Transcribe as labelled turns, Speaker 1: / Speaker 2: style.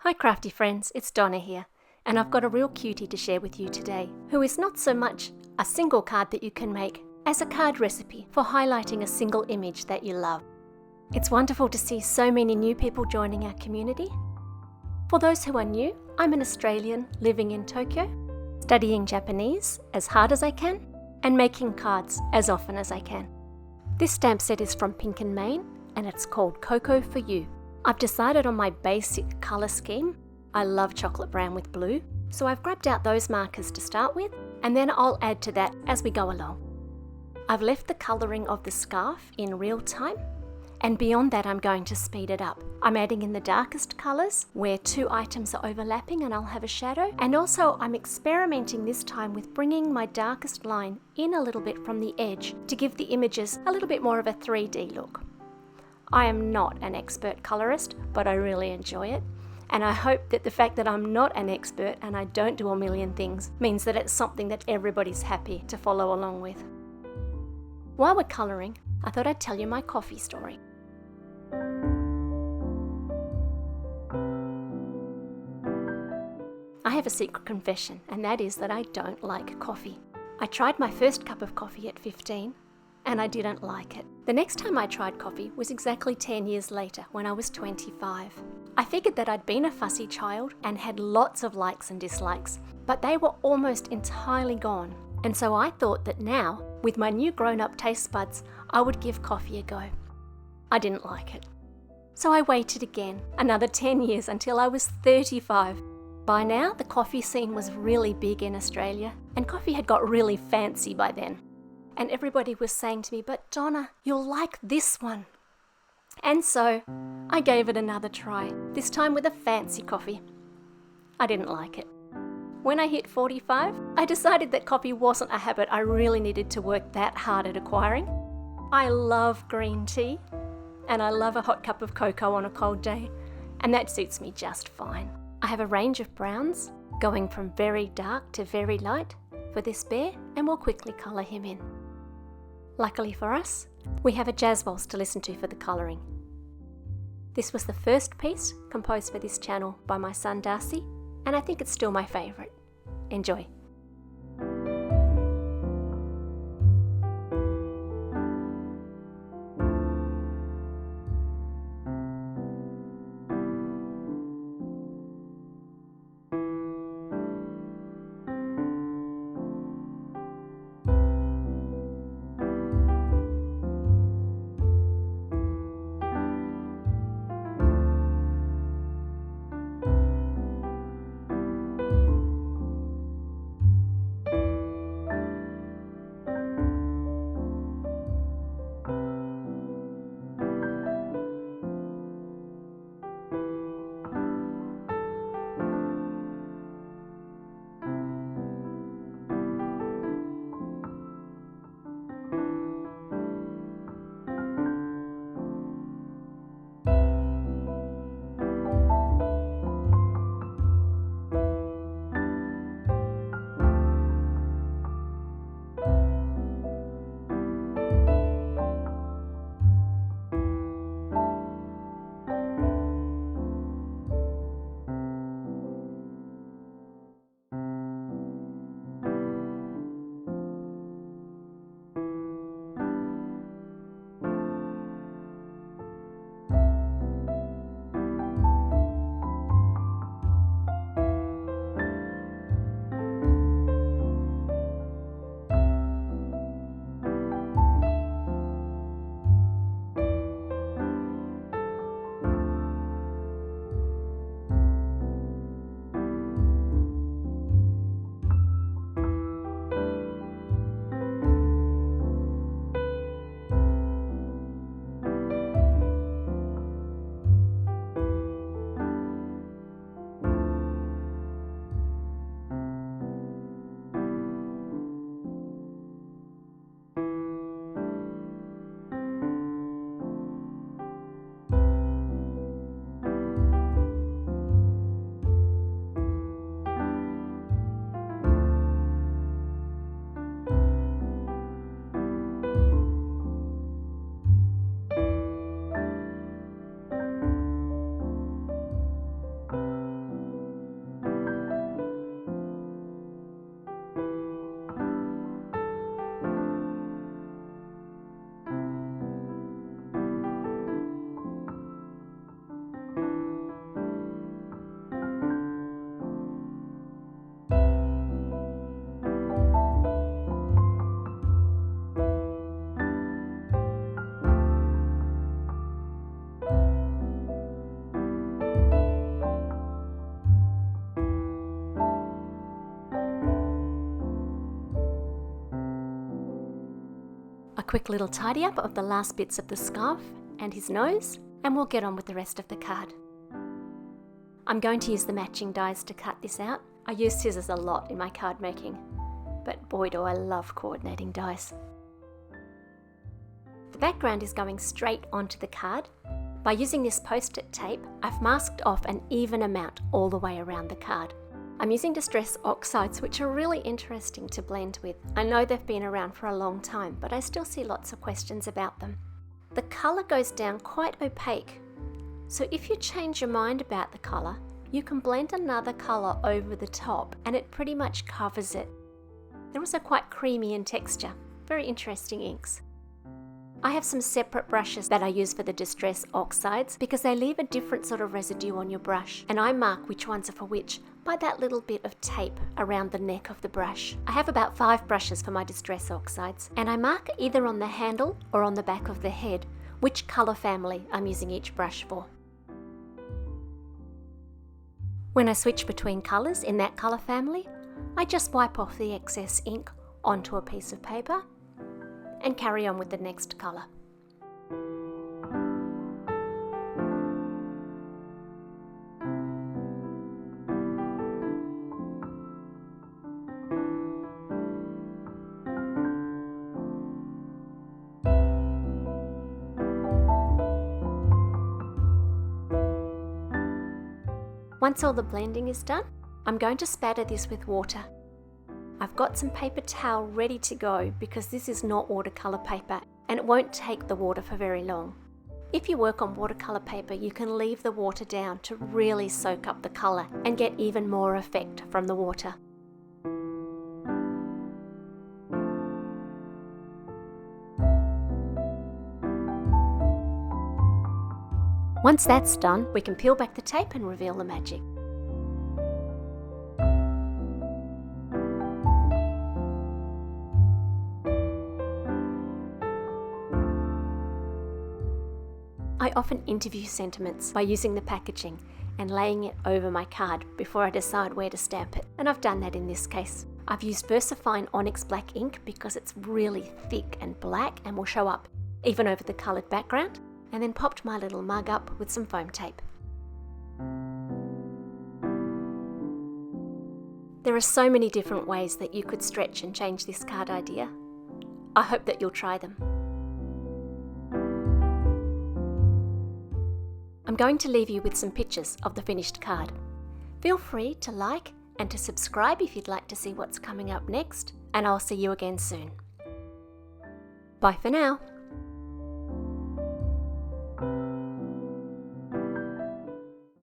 Speaker 1: Hi crafty friends, it's Donna here, and I've got a real cutie to share with you today, who is not so much a single card that you can make as a card recipe for highlighting a single image that you love. It's wonderful to see so many new people joining our community. For those who are new, I'm an Australian living in Tokyo, studying Japanese as hard as I can, and making cards as often as I can. This stamp set is from Pink and Main, and it's called Cocoa for You. I've decided on my basic colour scheme. I love chocolate brown with blue, so I've grabbed out those markers to start with, and then I'll add to that as we go along. I've left the colouring of the scarf in real time, and beyond that I'm going to speed it up. I'm adding in the darkest colours where two items are overlapping and I'll have a shadow, and also I'm experimenting this time with bringing my darkest line in a little bit from the edge to give the images a little bit more of a 3D look. I am not an expert colorist, but I really enjoy it. And I hope that the fact that I'm not an expert and I don't do a million things means that it's something that everybody's happy to follow along with. While we're colouring, I thought I'd tell you my coffee story. I have a secret confession, and that is that I don't like coffee. I tried my first cup of coffee at 15, and I didn't like it. The next time I tried coffee was exactly 10 years later, when I was 25. I figured that I'd been a fussy child and had lots of likes and dislikes, but they were almost entirely gone. And so I thought that now, with my new grown-up taste buds, I would give coffee a go. I didn't like it. So I waited again, another 10 years until I was 35. By now, the coffee scene was really big in Australia, and coffee had got really fancy by then. And everybody was saying to me, "But Donna, you'll like this one." And so I gave it another try, this time with a fancy coffee. I didn't like it. When I hit 45, I decided that coffee wasn't a habit I really needed to work that hard at acquiring. I love green tea, and I love a hot cup of cocoa on a cold day, and that suits me just fine. I have a range of browns, going from very dark to very light for this bear, and we'll quickly colour him in. Luckily for us, we have a jazz waltz to listen to for the colouring. This was the first piece composed for this channel by my son Darcy, and I think it's still my favourite. Enjoy. quick little tidy up of the last bits of the scarf and his nose, and we'll get on with the rest of the card. I'm going to use the matching dies to cut this out. I use scissors a lot in my card making, but boy do I love coordinating dies. The background is going straight onto the card. By using this post-it tape, I've masked off an even amount all the way around the card. I'm using distress oxides, which are really interesting to blend with. I know they've been around for a long time, but I still see lots of questions about them. The colour goes down quite opaque, so if you change your mind about the colour, you can blend another colour over the top and it pretty much covers it. They're also quite creamy in texture, very interesting inks. I have some separate brushes that I use for the distress oxides because they leave a different sort of residue on your brush, and I mark which ones are for which by that little bit of tape around the neck of the brush. I have about 5 brushes for my distress oxides, and I mark either on the handle or on the back of the head which colour family I'm using each brush for. When I switch between colours in that colour family, I just wipe off the excess ink onto a piece of paper and carry on with the next colour. Once all the blending is done, I'm going to spatter this with water. I've got some paper towel ready to go because this is not watercolour paper and it won't take the water for very long. If you work on watercolour paper, you can leave the water down to really soak up the colour and get even more effect from the water. Once that's done, we can peel back the tape and reveal the magic. I often interview sentiments by using the packaging and laying it over my card before I decide where to stamp it, and I've done that in this case. I've used Versafine Onyx black ink because it's really thick and black and will show up even over the coloured background, and then popped my little mug up with some foam tape. There are so many different ways that you could stretch and change this card idea. I hope that you'll try them. I'm going to leave you with some pictures of the finished card. Feel free to like and to subscribe if you'd like to see what's coming up next, and I'll see you again soon. Bye for now.